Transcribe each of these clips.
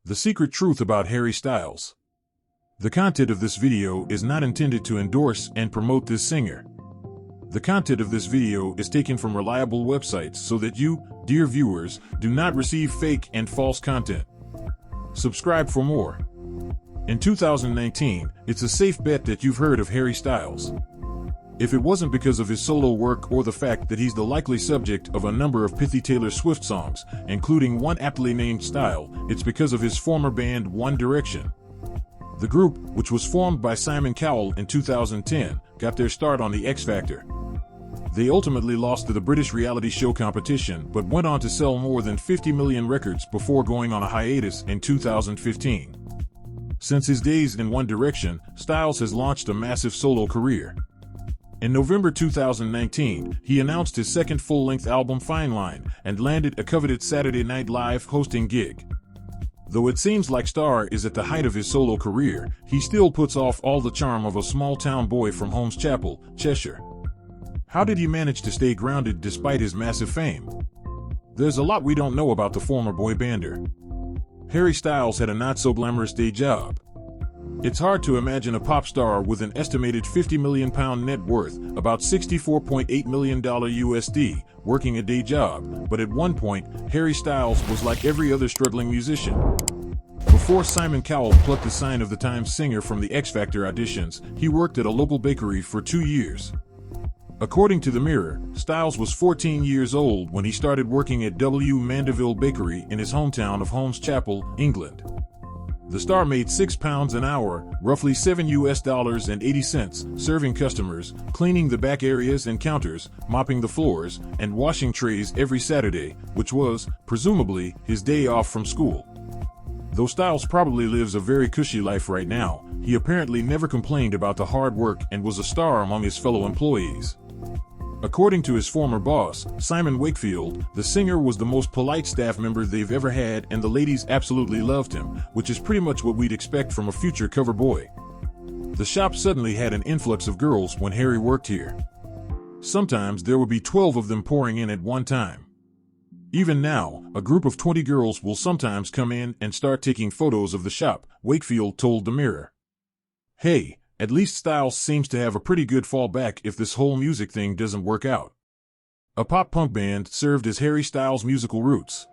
The secret truth about Harry Styles. The content of this video is not intended to endorse and promote this singer. The content of this video is taken from reliable websites so that you, dear viewers, do not receive fake and false content. Subscribe for more. In 2019, it's a safe bet that you've heard of Harry Styles. If it wasn't because of his solo work or the fact that he's the likely subject of a number of pithy Taylor Swift songs, including one aptly named Style, it's because of his former band One Direction. The group, which was formed by Simon Cowell in 2010, got their start on the X Factor. They ultimately lost to the British reality show competition but went on to sell more than 50 million records before going on a hiatus in 2015. Since his days in One Direction, Styles has launched a massive solo career. In November 2019, he announced his second full-length album Fine Line and landed a coveted Saturday Night Live hosting gig. Though it seems like Star is at the height of his solo career, he still puts off all the charm of a small-town boy from Holmes Chapel, Cheshire. How did he manage to stay grounded despite his massive fame? There's a lot we don't know about the former boy bander. Harry Styles had a not-so-glamorous day job. It's hard to imagine a pop star with an estimated £50 million net worth, about $64.8 million USD, working a day job, but at one point, Harry Styles was like every other struggling musician. Before Simon Cowell plucked the sign of the Times singer from the X Factor auditions, he worked at a local bakery for 2 years. According to The Mirror, Styles was 14 years old when he started working at W. Mandeville Bakery in his hometown of Holmes Chapel, England. The star made £6 an hour, roughly $7.80, serving customers, cleaning the back areas and counters, mopping the floors, and washing trays every Saturday, which was, presumably, his day off from school. Though Styles probably lives a very cushy life right now, he apparently never complained about the hard work and was a star among his fellow employees. According to his former boss, Simon Wakefield, the singer was the most polite staff member they've ever had and the ladies absolutely loved him, which is pretty much what we'd expect from a future cover boy. The shop suddenly had an influx of girls when Harry worked here. Sometimes there would be 12 of them pouring in at one time. Even now, a group of 20 girls will sometimes come in and start taking photos of the shop, Wakefield told The Mirror. Hey, at least Styles seems to have a pretty good fallback if this whole music thing doesn't work out. A pop-punk band served as Harry Styles' musical roots.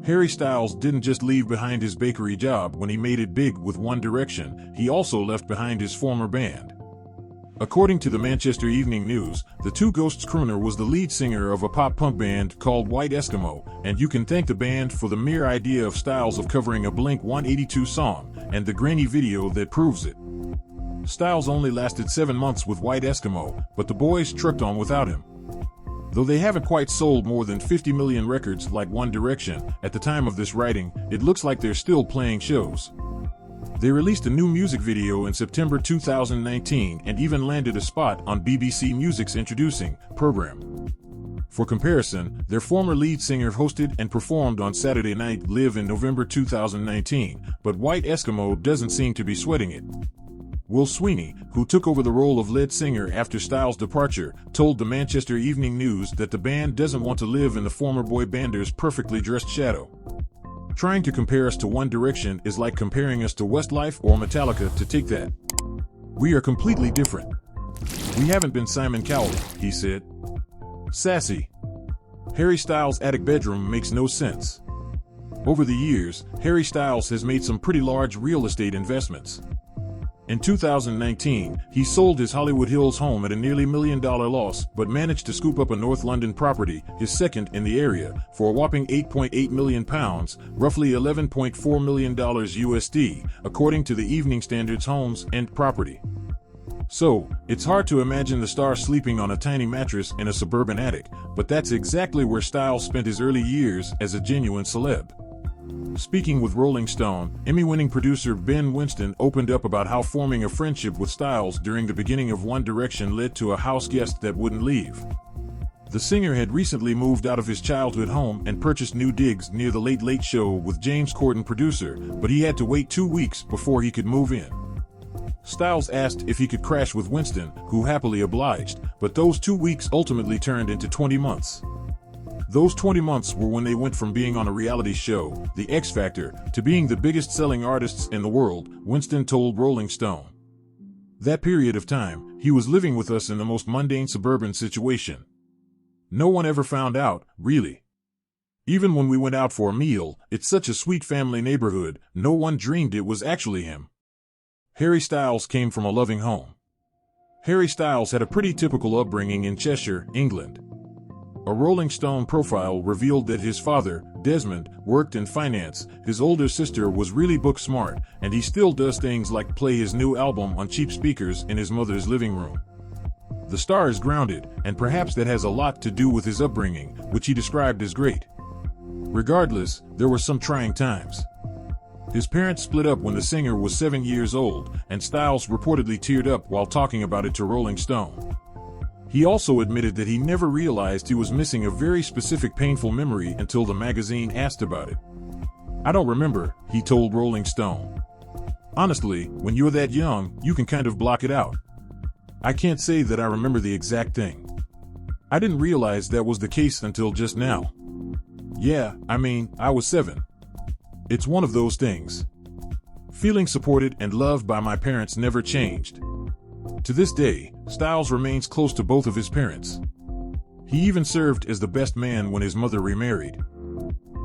Harry Styles didn't just leave behind his bakery job when he made it big with One Direction, he also left behind his former band. According to the Manchester Evening News, the Two Ghosts crooner was the lead singer of a pop-punk band called White Eskimo, and you can thank the band for the mere idea of Styles of covering a Blink-182 song, and the grainy video that proves it. Styles only lasted 7 months with White Eskimo, but the boys trucked on without him. Though they haven't quite sold more than 50 million records like One Direction, at the time of this writing, it looks like they're still playing shows. They released a new music video in September 2019 and even landed a spot on BBC Music's Introducing program. For comparison, their former lead singer hosted and performed on Saturday Night Live in November 2019, but White Eskimo doesn't seem to be sweating it. Will Sweeney, who took over the role of lead singer after Styles' departure, told the Manchester Evening News that the band doesn't want to live in the former boy bander's perfectly dressed shadow. Trying to compare us to One Direction is like comparing us to Westlife or Metallica to Take That. We are completely different. We haven't been Simon Cowell, he said. Sassy. Harry Styles' attic bedroom makes no sense. Over the years, Harry Styles has made some pretty large real estate investments. In 2019, he sold his Hollywood Hills home at a nearly $1 million loss but managed to scoop up a North London property, his second in the area, for a whopping £8.8 million, roughly $11.4 million USD, according to the Evening Standard's Homes and Property. So, it's hard to imagine the star sleeping on a tiny mattress in a suburban attic, but that's exactly where Styles spent his early years as a genuine celeb. Speaking with Rolling Stone, Emmy-winning producer Ben Winston opened up about how forming a friendship with Styles during the beginning of One Direction led to a house guest that wouldn't leave. The singer had recently moved out of his childhood home and purchased new digs near The Late Late Show with James Corden producer, but he had to wait 2 weeks before he could move in. Styles asked if he could crash with Winston, who happily obliged, but those 2 weeks ultimately turned into 20 months. Those 20 months were when they went from being on a reality show, The X Factor, to being the biggest selling artists in the world, Winston told Rolling Stone. That period of time, he was living with us in the most mundane suburban situation. No one ever found out, really. Even when we went out for a meal, it's such a sweet family neighborhood, no one dreamed it was actually him. Harry Styles came from a loving home. Harry Styles had a pretty typical upbringing in Cheshire, England. A Rolling Stone profile revealed that his father, Desmond, worked in finance, his older sister was really book smart, and he still does things like play his new album on cheap speakers in his mother's living room. The star is grounded, and perhaps that has a lot to do with his upbringing, which he described as great. Regardless, there were some trying times. His parents split up when the singer was 7 years old, and Styles reportedly teared up while talking about it to Rolling Stone. He also admitted that he never realized he was missing a very specific painful memory until the magazine asked about it. "I don't remember," he told Rolling Stone. "Honestly, when you're that young, you can kind of block it out. I can't say that I remember the exact thing. I didn't realize that was the case until just now. Yeah, I was 7. It's one of those things. Feeling supported and loved by my parents never changed." To this day, Styles remains close to both of his parents. He even served as the best man when his mother remarried.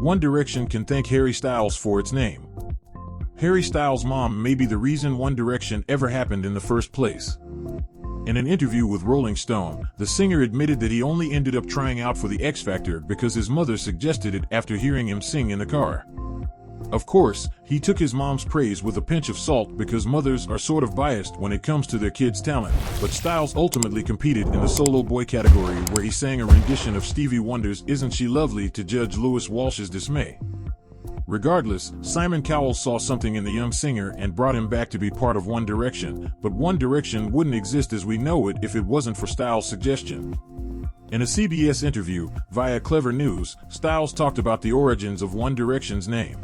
One Direction can thank Harry Styles for its name. Harry Styles' mom may be the reason One Direction ever happened in the first place. In an interview with Rolling Stone, the singer admitted that he only ended up trying out for the X Factor because his mother suggested it after hearing him sing in the car. Of course, he took his mom's praise with a pinch of salt because mothers are sort of biased when it comes to their kids' talent, but Styles ultimately competed in the solo boy category where he sang a rendition of Stevie Wonder's "Isn't She Lovely" to Judge Lewis Walsh's dismay. Regardless, Simon Cowell saw something in the young singer and brought him back to be part of One Direction, but One Direction wouldn't exist as we know it if it wasn't for Styles' suggestion. In a CBS interview, via Clever News, Styles talked about the origins of One Direction's name.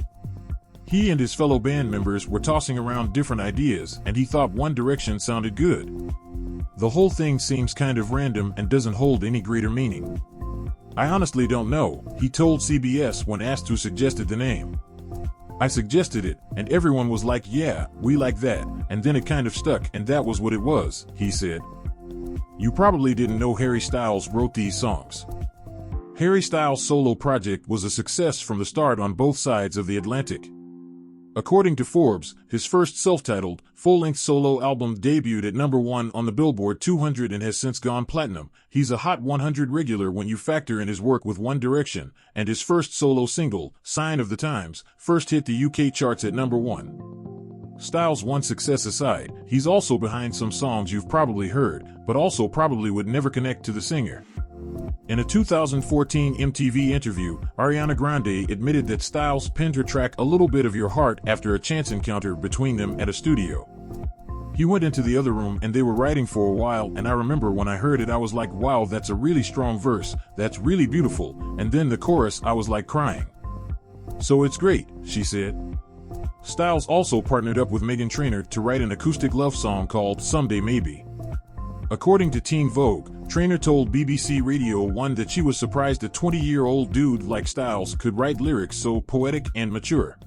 He and his fellow band members were tossing around different ideas, and he thought One Direction sounded good. The whole thing seems kind of random and doesn't hold any greater meaning. I honestly don't know, he told CBS when asked who suggested the name. I suggested it, and everyone was like, yeah, we like that, and then it kind of stuck and that was what it was, he said. You probably didn't know Harry Styles wrote these songs. Harry Styles' solo project was a success from the start on both sides of the Atlantic. According to Forbes, his first self-titled, full-length solo album debuted at #1 on the Billboard 200 and has since gone platinum. He's a Hot 100 regular when you factor in his work with One Direction, and his first solo single, Sign of the Times, first hit the UK charts at #1. Styles' one success aside, he's also behind some songs you've probably heard, but also probably would never connect to the singer. In a 2014 MTV interview, Ariana Grande admitted that Styles penned her track A Little Bit of Your Heart after a chance encounter between them at a studio. He went into the other room and they were writing for a while, and I remember when I heard it I was like, wow, that's a really strong verse, that's really beautiful, and then the chorus I was like crying. So it's great, she said. Styles also partnered up with Meghan Trainor to write an acoustic love song called Someday Maybe. According to Teen Vogue, Trainor told BBC Radio 1 that she was surprised a 20-year-old dude like Styles could write lyrics so poetic and mature.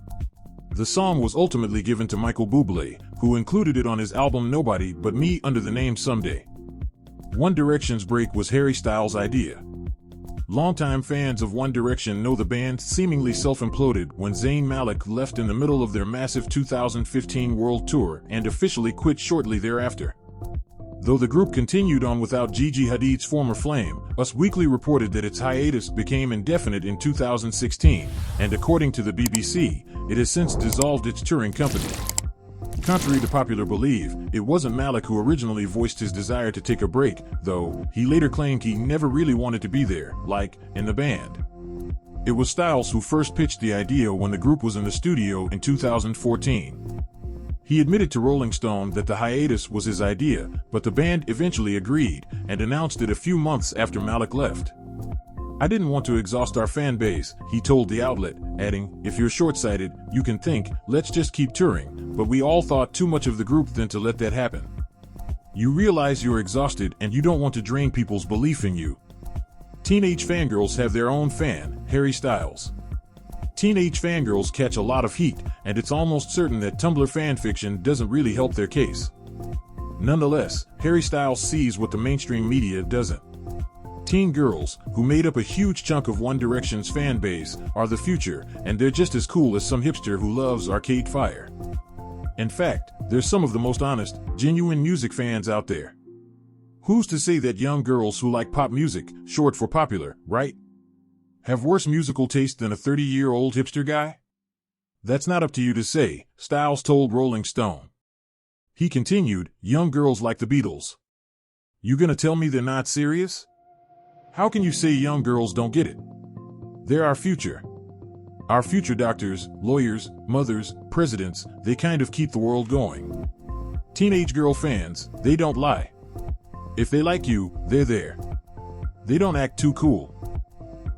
The song was ultimately given to Michael Bublé, who included it on his album Nobody But Me under the name Someday. One Direction's break was Harry Styles' idea. Longtime fans of One Direction know the band seemingly self-imploded when Zayn Malik left in the middle of their massive 2015 world tour and officially quit shortly thereafter. Though the group continued on without Gigi Hadid's former flame, Us Weekly reported that its hiatus became indefinite in 2016, and according to the BBC, it has since dissolved its touring company. Contrary to popular belief, it wasn't Malik who originally voiced his desire to take a break, though he later claimed he never really wanted to be there, like, in the band. It was Styles who first pitched the idea when the group was in the studio in 2014. He admitted to Rolling Stone that the hiatus was his idea, but the band eventually agreed and announced it a few months after Malik left. I didn't want to exhaust our fan base, he told the outlet, adding, if you're short-sighted, you can think, let's just keep touring, but we all thought too much of the group then to let that happen. You realize you're exhausted and you don't want to drain people's belief in you. Teenage fangirls have their own fan, Harry Styles. Teenage fangirls catch a lot of heat, and it's almost certain that Tumblr fanfiction doesn't really help their case. Nonetheless, Harry Styles sees what the mainstream media doesn't. Teen girls, who made up a huge chunk of One Direction's fan base, are the future, and they're just as cool as some hipster who loves Arcade Fire. In fact, they're some of the most honest, genuine music fans out there. Who's to say that young girls who like pop music, short for popular, right, have worse musical taste than a 30-year-old hipster guy? That's not up to you to say, Styles told Rolling Stone. He continued, young girls like the Beatles. You gonna tell me they're not serious? How can you say young girls don't get it? They're our future. Our future doctors, lawyers, mothers, presidents, they kind of keep the world going. Teenage girl fans, they don't lie. If they like you, they're there. They don't act too cool.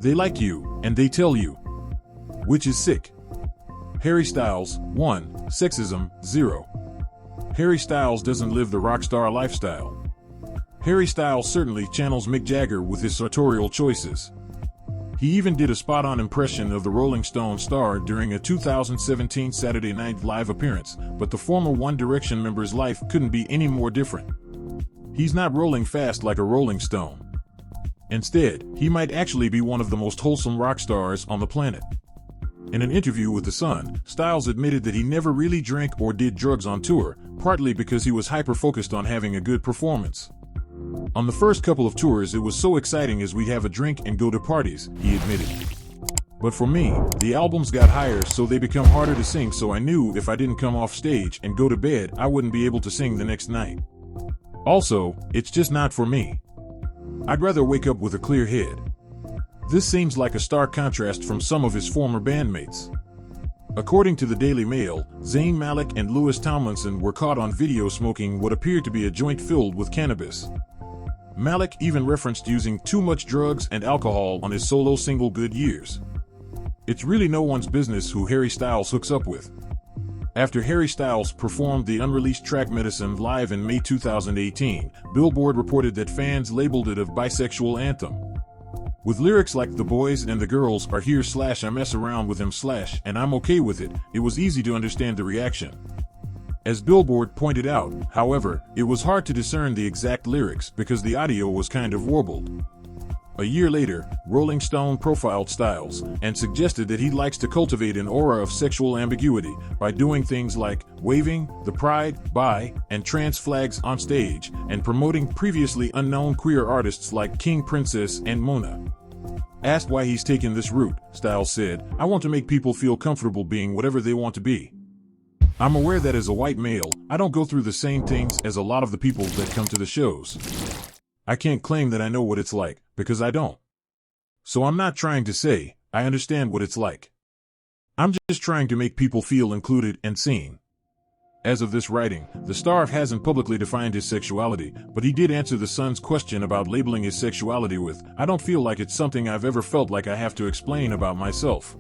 They like you, and they tell you. Which is sick. Harry Styles, 1. Sexism, 0. Harry Styles doesn't live the rock star lifestyle. Harry Styles certainly channels Mick Jagger with his sartorial choices. He even did a spot-on impression of the Rolling Stone star during a 2017 Saturday Night Live appearance, but the former One Direction member's life couldn't be any more different. He's not rolling fast like a Rolling Stone. Instead, he might actually be one of the most wholesome rock stars on the planet. In an interview with The Sun, Styles admitted that he never really drank or did drugs on tour, partly because he was hyper-focused on having a good performance. On the first couple of tours, it was so exciting as we'd have a drink and go to parties, he admitted. But for me, the albums got higher, so they become harder to sing, so I knew if I didn't come off stage and go to bed, I wouldn't be able to sing the next night. Also, it's just not for me. I'd rather wake up with a clear head. This seems like a stark contrast from some of his former bandmates. According to the Daily Mail, Zayn Malik and Louis Tomlinson were caught on video smoking what appeared to be a joint filled with cannabis. Malik even referenced using too much drugs and alcohol on his solo single Good Years. It's really no one's business who Harry Styles hooks up with. After Harry Styles performed the unreleased track Medicine live in May 2018, Billboard reported that fans labeled it a bisexual anthem. With lyrics like "the boys and the girls are here / I mess around with them / and I'm okay with it," it was easy to understand the reaction. As Billboard pointed out, however, it was hard to discern the exact lyrics because the audio was kind of warbled. A year later, Rolling Stone profiled Styles and suggested that he likes to cultivate an aura of sexual ambiguity by doing things like waving the pride, bi, and trans flags on stage and promoting previously unknown queer artists like King Princess and Mona. Asked why he's taken this route, Styles said, "I want to make people feel comfortable being whatever they want to be. I'm aware that as a white male, I don't go through the same things as a lot of the people that come to the shows. I can't claim that I know what it's like, because I don't. So I'm not trying to say, I understand what it's like. I'm just trying to make people feel included and seen." As of this writing, the star hasn't publicly defined his sexuality, but he did answer The Sun's question about labeling his sexuality with, "I don't feel like it's something I've ever felt like I have to explain about myself."